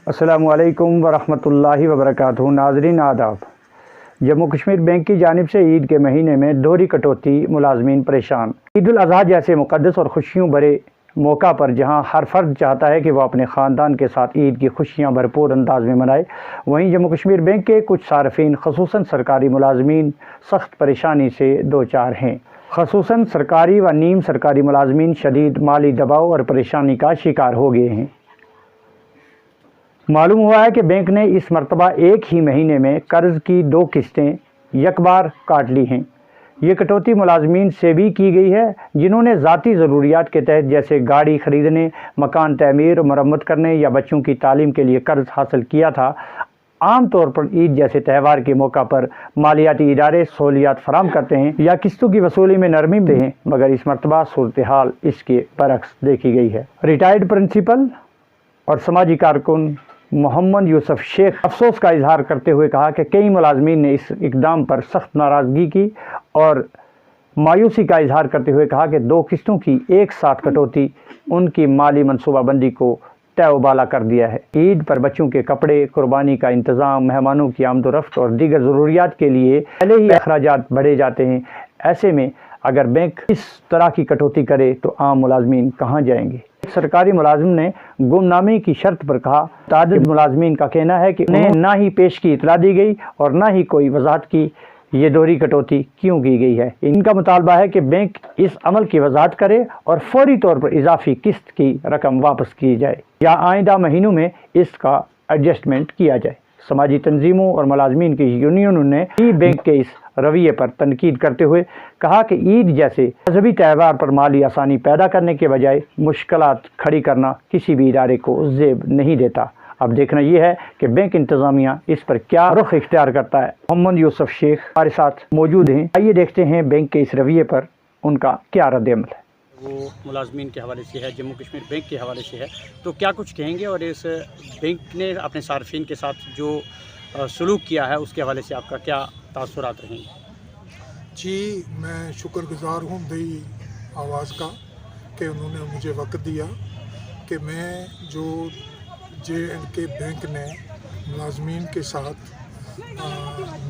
अस्सलामु अलैकुम वरहमतुल्लाहि वबरकातुहू। नाज़रीन आदाब। जम्मू कश्मीर बैंक की जानिब से ईद के महीने में दोहरी कटौती, मुलाजमीन परेशान। ईद उल अज़हा जैसे मुक़द्दस और खुशियों भरे मौका पर जहां हर फर्द चाहता है कि वह अपने ख़ानदान के साथ ईद की खुशियां भरपूर अंदाज में मनाए, वहीं जम्मू कश्मीर बैंक के कुछ सार्फिन ख़ुसूसन सरकारी मुलाजमीन सख्त परेशानी से दो चार हैं। ख़ुसूसन सरकारी व नीम सरकारी मुलाजमीन शदीद माली दबाव और परेशानी का शिकार हो गए हैं। मालूम हुआ है कि बैंक ने इस मरतबा एक ही महीने में कर्ज़ की 2 किस्तें यकबार काट ली हैं। ये कटौती मुलाजमीन से भी की गई है जिन्होंने ज़ाती ज़रूरियात के तहत जैसे गाड़ी ख़रीदने, मकान तमीर और मरम्मत करने या बच्चों की तालीम के लिए कर्ज़ हासिल किया था। आम तौर पर ईद जैसे त्यौहार के मौका पर मालियाती इदारे सहूलियात फराम करते हैं या किस्तों की वसूली में नरमी दे हैं, मगर इस मरतबा सूरत हाल इसके बरक्स देखी गई है। रिटायर्ड प्रिंसिपल और समाजी कारकुन मोहम्मद यूसुफ शेख अफसोस का इजहार करते हुए कहा कि कई मुलाजमीन ने इस इकदाम पर सख्त नाराज़गी की और मायूसी का इजहार करते हुए कहा कि 2 किस्तों की एक साथ कटौती उनकी माली मनसूबाबंदी को तय-ओ-बाला कर दिया है। ईद पर बच्चों के कपड़े, कुर्बानी का इंतज़ाम, मेहमानों की आमदोरफ्त और दीगर ज़रूरियात के लिए पहले ही अखराजात बढ़े जाते हैं। ऐसे में अगर बैंक इस तरह की कटौती करे तो आम मुलाजमीन कहाँ जाएंगे। सरकारी मुलाजिम ने गुमनामी की शर्त पर कहा। तादाद मुलाजमीन का कहना है कि उन्हें ना ही पेश की इतला दी गई और ना ही कोई वजाहत की ये दोहरी कटौती क्यों की गई है। इनका मुतालबा है कि बैंक इस अमल की वजाहत करे और फौरी तौर पर इजाफी किस्त की रकम वापस की जाए या आइंदा महीनों में इसका एडजस्टमेंट किया जाए। समाजी तंजीमों और मुलाजमीन की यूनियनों ने भी बैंक के इस रवैये पर तनकीद करते हुए कहा कि ईद जैसे मजहबी त्यौहार पर माली आसानी पैदा करने के बजाय मुश्किलात खड़ी करना किसी भी इदारे को ज़ेब नहीं देता। अब देखना यह है कि बैंक इंतज़ामिया इस पर क्या रुख इख्तियार करता है। मोहम्मद यूसुफ शेख हमारे साथ मौजूद हैं। आइए देखते हैं बैंक के इस रवैये पर उनका क्या रद्द-ए-अमल है। वो मुलाजमीन के हवाले से है, जम्मू कश्मीर बैंक के हवाले से है, तो क्या कुछ कहेंगे और इस बैंक ने अपने सार्फिन के साथ जो सलूक किया है उसके हवाले से आपका क्या तासुरात रहेंगे? जी, मैं शुक्रगुज़ार हूँ दई आवाज़ का कि उन्होंने मुझे वक्त दिया कि मैं जो J&K बैंक ने मुलाजमीन के साथ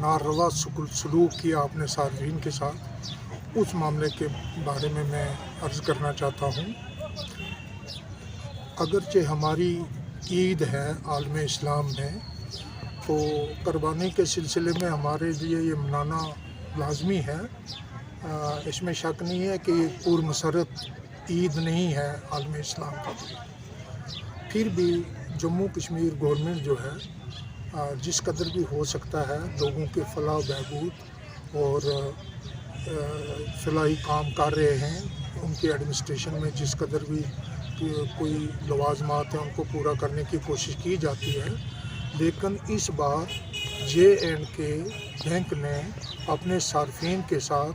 नारवा सलूक किया अपने सार्फिन के साथ, उस मामले के बारे में मैं अर्ज़ करना चाहता हूँ। अगरचे हमारी ईद है आलम इस्लाम में, तो कुर्बानी के सिलसिले में हमारे लिए ये मनाना लाजमी है। इसमें शक नहीं है कि ये पुरमसरत ईद नहीं है आलम इस्लाम का। फिर भी जम्मू कश्मीर गवर्नमेंट जो है जिस कदर भी हो सकता है लोगों के फलाह बहबूद और फलाही काम कर रहे हैं। उनके एडमिनिस्ट्रेशन में जिस कदर भी कोई लवाजमात हैं उनको पूरा करने की कोशिश की जाती है, लेकिन इस बार J&K बैंक ने अपने सार्फिन के साथ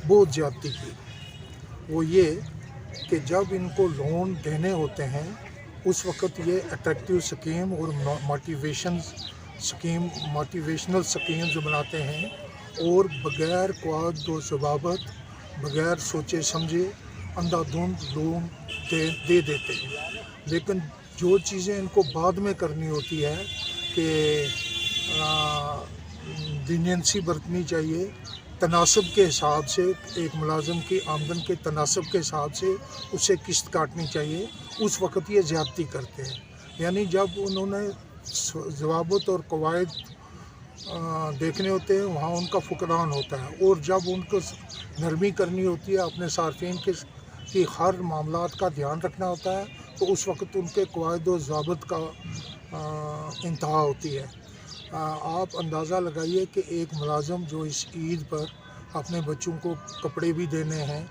बहुत ज़्यादती की। वो ये कि जब इनको लोन देने होते हैं उस वक़्त ये अट्रैक्टिव स्कीम और मोटिवेशनल स्कीम्स बनाते हैं और बग़ैर क़वाद व ज़वाबत, बग़ैर सोचे समझे अंधाधुंध लोन दे देते हैं। लेकिन जो चीज़ें इनको बाद में करनी होती है कि लीनियंसी बरतनी चाहिए, तनासब के हिसाब से एक मुलाजिम की आमदन के तनासब के हिसाब से उसे किस्त काटनी चाहिए, उस वक़्त ये ज़्यादती करते हैं। यानी जब उन्होंने ज़वाबत और कवायद देखने होते हैं वहाँ उनका फुकरान होता है, और जब उनको नरमी करनी होती है, अपने सार्फिन की हर मामलात का ध्यान रखना होता है, तो उस वक़्त उनके कवायद और ज़वाबत का इंतहा होती है। आप अंदाज़ा लगाइए कि एक मुलाज़िम जो इस ईद पर अपने बच्चों को कपड़े भी देने हैं,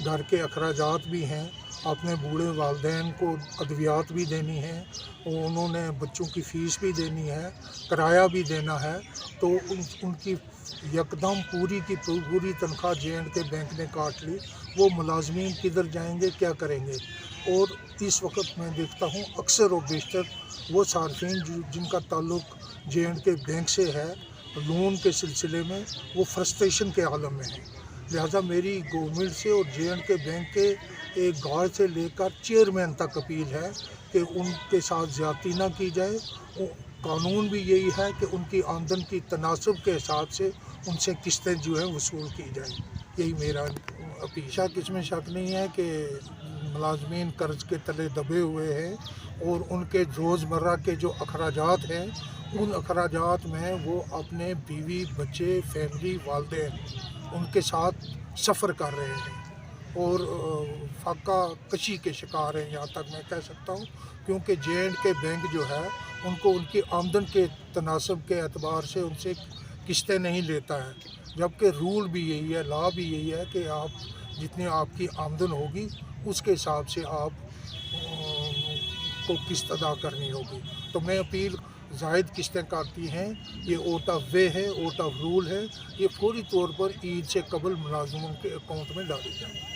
घर के अखराजात भी हैं, अपने बूढ़े वालिदैन को अद्वियात भी देनी है, और उन्होंने बच्चों की फ़ीस भी देनी है, किराया भी देना है, तो उनकी यकदम पूरी की पूरी तनख्वाह J&K बैंक ने काट ली। वो मुलाजमीन किधर जाएंगे, क्या करेंगे? और इस वक्त मैं देखता हूँ अक्सर और बेशतर वो सार्फिन जिनका ताल्लुक़ J&K बैंक से है, लोन के सिलसिले में वो फ्रस्ट्रेशन के आलम में है। लिहाजा मेरी गवर्नमेंट से और J&K बैंक के एक गार्ड से लेकर चेयरमैन तक अपील है कि उनके साथ ज़्यादती ना की जाए। कानून भी यही है कि उनकी आमदन की तनासब के हिसाब से उनसे किस्तें जो है वसूल की जाए। यही मेरा अपील। शक इसमें शक नहीं है कि मुलाजमीन कर्ज के तले दबे हुए हैं और उनके रोज़मर्रा के जो अखराजात हैं उन अखराजात में वो अपने बीवी बच्चे फैमिली वालिदैन उनके साथ सफ़र कर रहे हैं और फाका कशी के शिकार हैं, यहाँ तक मैं कह सकता हूँ, क्योंकि J&K बैंक जो है उनको उनकी आमदन के तनासब के एतबार से उनसे किस्तें नहीं लेता है, जबकि रूल भी यही है, लॉ भी यही है कि आप जितनी आपकी आमदन होगी उसके हिसाब से आप को किस्त अदा करनी होगी। तो मैं अपील, जायद किस्तें काटती हैं, ये आउट ऑफ वे है, आउट ऑफ रूल है, ये फौरी तौर पर ईद से कबल मुलाजिमों के अकाउंट में डाली जाए।